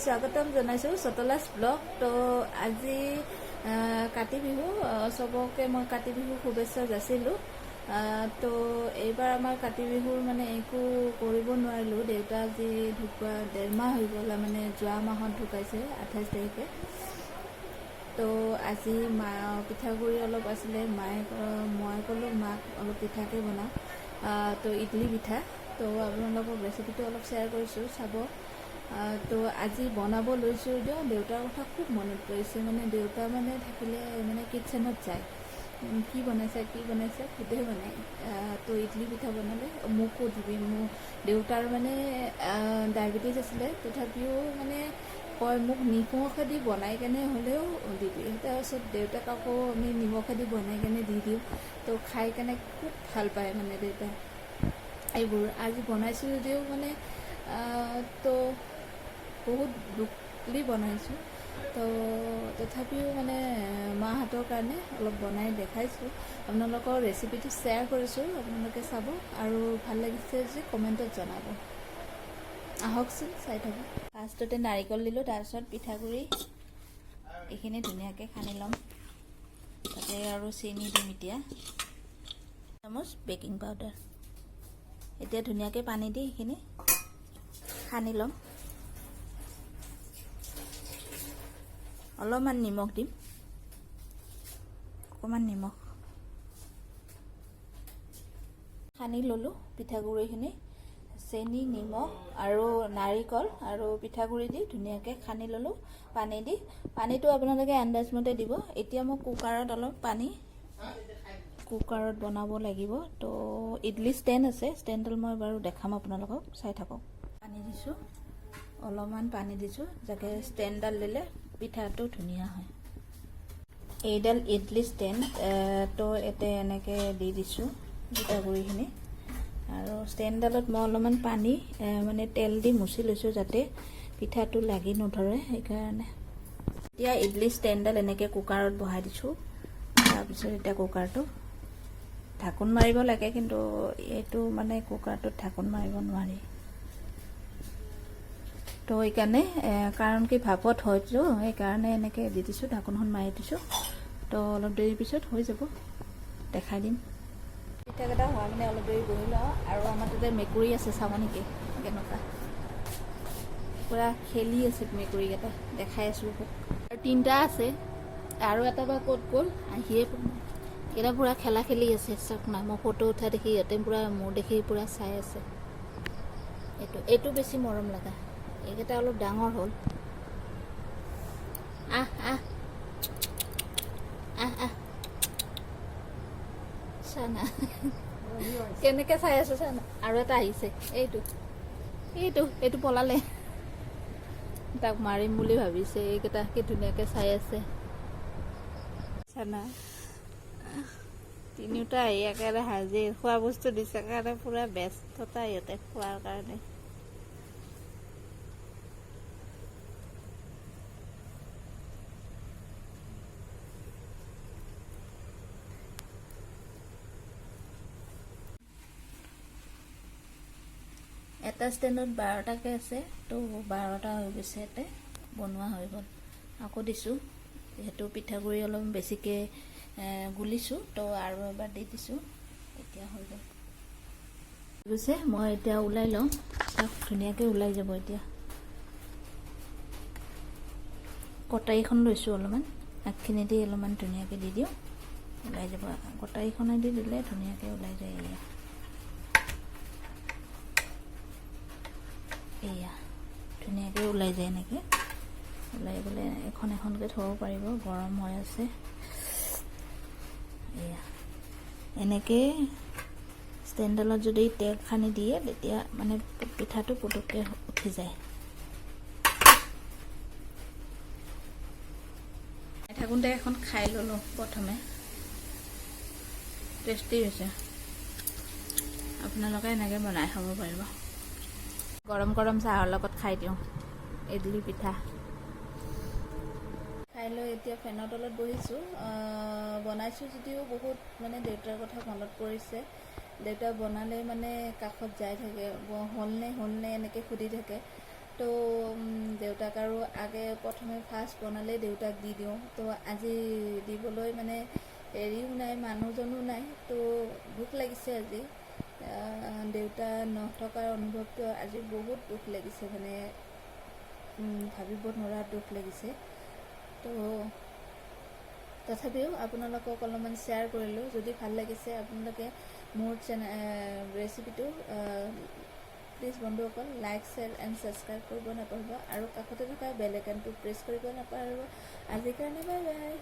স্বাগতম জনাইছোঁ চতলাছ ব্লগ। তো আজি কাতি বিহু, চবকে মই কাতি বিহু শুভেচ্ছা যাচিলোঁ। তো এইবাৰ আমাৰ কাতি বিহুৰ মানে একো কৰিব নোৱাৰিলোঁ। দেউতা আজি ঢুকুৱা 1.5 মাহ হৈ গ'ল, মানে যোৱা মাহত ঢুকাইছে 28 তাৰিখে। তো আজি পিঠাগুড়ি অলপ আছিলে, মই ক'লোঁ মাক অলপ পিঠাকে বনাওঁ। তো ইডলি পিঠা, তো আপোনালোকক ৰেচিপিটো অলপ শ্বেয়াৰ কৰিছোঁ, চাব। তো আজি বনাব লৈছোঁ দিয়ক। দেউতাৰ কথা খুব মনত পৰিছে, মানে দেউতা মানে থাকিলে মানে কিটচেনত যায়, কি বনাইছে সোধে মানে। তো ইডলি পিঠা বনালে মোকো দিবি। মোৰ দেউতাৰ মানে ডায়েবেটিছ আছিলে, তথাপিও মানে কয় মোক নিমখেদি বনাই কেনে হ'লেও দিবি। তাৰপিছত দেউতাক আকৌ আমি নিমখেদি বনাই কেনে দি দিওঁ, তো খাই কেনে খুব ভাল পায় মানে দেউতাই এইবোৰ। আজি বনাইছোঁ যদিও মানে তো বহুত দুখলি বনাইছোঁ, তো তথাপিও মানে মাহঁতৰ কাৰণে অলপ বনাই দেখাইছোঁ, আপোনালোকৰ ৰেচিপিটো শ্বেয়াৰ কৰিছোঁ, আপোনালোকে চাব। আৰু ভাল লাগিছে যে কমেণ্টত জনাব। আহকচোন চাই থাকোঁ। ফাৰ্ষ্টতে নাৰিকল দিলোঁ, তাৰপিছত পিঠাগুড়ি এইখিনি ধুনীয়াকৈ সানি ল'ম। তাতে আৰু চেনি দিম এতিয়া, চামুচ বেকিং পাউডাৰ। এতিয়া ধুনীয়াকৈ পানী দি এইখিনি সানি ল'ম। অলপমান নিমখ দিম, অকণমান নিমখ সানি ল'লোঁ। পিঠাগুড়িখিনি চেনি, নিমখ আৰু নাৰিকল আৰু পিঠাগুড়ি দি ধুনীয়াকৈ সানি ল'লোঁ পানী দি। পানীটো আপোনালোকে আন্দাজমতে দিব। এতিয়া মই কুকাৰত অলপ কুকাৰত বনাব লাগিব। তো ইডলি ষ্টেণ্ড আছে, ষ্টেণ্ডডাল মই বাৰু দেখাম আপোনালোকক, চাই থাকক। পানী দিছোঁ, অলপমান পানী দিছোঁ, যাতে ষ্টেণ্ডডাল দিলে পিঠাটো ধুনীয়া হয়। এইডাল ইডলি ষ্টেণ্ড, তো এতে এনেকৈ দি দিছোঁ পিঠাগুড়িখিনি। আৰু ষ্টেণ্ডডালত মই অলপমান পানী মানে তেল দি মুচি লৈছোঁ, যাতে পিঠাটো লাগি নধৰে, সেইকাৰণে। এতিয়া ইডলি ষ্টেণ্ডডাল এনেকৈ কুকাৰত বহাই দিছোঁ। তাৰপিছত এতিয়া কুকাৰটো ঢাকোন মাৰিব লাগে, কিন্তু এইটো মানে কুকাৰটোত ঢাকোন মাৰিব নোৱাৰি। তো সেইকাৰণে কাৰণ কি ভাপত হয়তো, সেইকাৰণে এনেকৈ দি দিছোঁ, ঢাকোনখন মাৰি দিছোঁ। তো অলপ দেৰি পিছত হৈ যাব, দেখাই দিম। পিঠাকেইটা হোৱা মানে অলপ দেৰি বহি লওঁ। আৰু আমাৰ তাতে মেকুৰী আছে, চাব নেকি কেনেকুৱা পূৰা খেলি আছে মেকুৰীকেইটা, দেখাই আছোঁ। আৰু 3টা আছে, আৰু এটা বা ক'ত গ'ল আহিয়ে পোৱা নাই। এইকেইটা পূৰা খেলা খেলি আছে, চাওক না। মই ফটো উঠা দেখি সিহঁতে পূৰা মোৰ দেখি পূৰা চাই আছে। এইটো বেছি মৰম লগা, এইকেইটা অলপ ডাঙৰ হ'ল। আহ আহ আহ আহ, চানা কেনেকৈ চাই আছে চানা। আৰু এটা আহিছে, এইটো পলালে, তাক মাৰিম বুলি ভাবিছে। এইকেইটা কি ধুনীয়াকৈ চাই আছে চানা। তিনিওটা আহি একেবাৰে হাজিৰ, খোৱা বস্তু দিছে কাৰণে পূৰা ব্যস্ততা সিহঁতে খোৱাৰ কাৰণে। এটা ষ্টেণ্ডত 12টাকৈ আছে, তো 12টা হৈ গৈছে, ইয়াতে বনোৱা হৈ গ'ল। আকৌ দিছোঁ, যিহেতু পিঠাগুড়ি অলপ বেছিকৈ গুলিছোঁ, তো আৰু এবাৰ দি দিছোঁ, এতিয়া হৈ গ'ল। গৈছে, মই এতিয়া ওলাই লওঁ, তাক ধুনীয়াকৈ ওলাই যাব। এতিয়া কটাৰীখন লৈছোঁ, অলপমান আগখিনি দি অলপমান ধুনীয়াকৈ দি দিওঁ, ওলাই যাব। কটাৰীখনেদি দিলে ধুনীয়াকৈ ওলাই যায়। এয়া ধুনীয়াকৈ ওলাই যায়। এনেকৈ ওলাই গ'লে এখনকৈ থ'ব পাৰিব, গৰম হৈ আছে। এয়া এনেকৈ ষ্টেণ্ডডালত যদি তেল সানি দিয়ে, তেতিয়া মানে পিঠাটো পুটুককৈ উঠি যায়। থাকোঁতে এখন খাই ল'লোঁ প্ৰথমে, টেষ্টি হৈছে। আপোনালোকে এনেকৈ বনাই খাব পাৰিব। গৰম গৰম চাহৰ লগত খাই দিওঁ ইডলি পিঠা। খাই লৈ এতিয়া ফেনৰ তলত বহিছোঁ। বনাইছোঁ যদিও বহুত মানে দেউতাৰ কথা মনত পৰিছে। দেউতা বনালে মানে কাষত যাই থাকে, হ'লনে এনেকৈ সুধি থাকে। তো দেউতাক আৰু প্ৰথমে ফাৰ্ষ্ট বনালে দেউতাক দি দিওঁ। তো আজি দিবলৈ মানে হেৰিও নাই, মানুহজনো নাই, তো দুখ লাগিছে আজি। দেউতা নথকাৰ অনুভৱটো আজি বহুত দুখ লাগিছে, মানে ভাবিব নোৱাৰা দুখ লাগিছে। তো তথাপিও আপোনালোকক অলপমান শ্বেয়াৰ কৰিলোঁ। যদি ভাল লাগিছে আপোনালোকে মোৰ ৰেচিপিটো প্লিজ বন্ধুসকল লাইক, শ্বেয়াৰ এণ্ড ছাবস্ক্ৰাইব কৰিব নাপাহৰিব, আৰু কাষতে থকা বেল আইকনটো প্ৰেছ কৰিব নাপাহৰিব। আজিৰ কাৰণে বাই বাই।